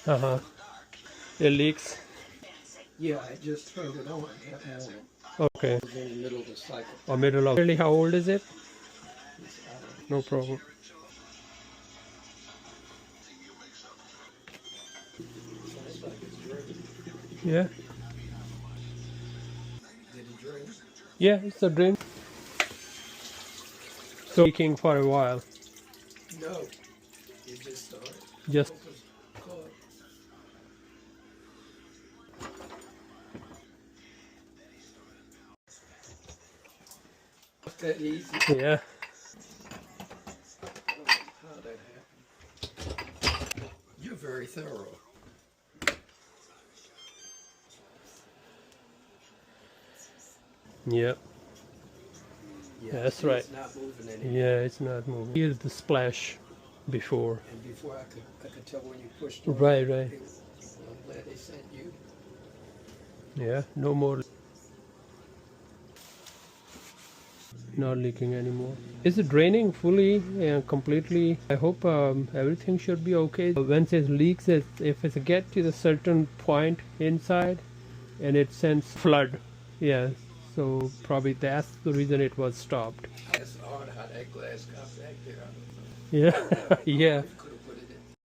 Uh-huh. It leaks. Yeah, I just turned it on that morning. Okay. It was in the middle of the cycle. Or middle of. Really, how old is it? I don't No problem. sounds like it's draining. Yeah. Did it drain? Yeah, it's a drain. So leaking for a while. No. It just started. Just Focus caught. Not that easy. yeah. I don't know how that happened. You're very thorough. Yeah. Yeah, That's see, right. It's not moving anymore. Yeah, it's not moving. Here's the splash before. And before I could tell when you pushed on Right, it. right. I'm glad they sent you. Yeah, no more. Not leaking anymore. Is it draining fully and completely? I hope everything should be okay. When it leaks, if it gets to the certain point inside, and it sends flood. Yeah, so probably that's the reason it was stopped. That's odd how that glass got back there. I don't know. Yeah, yeah.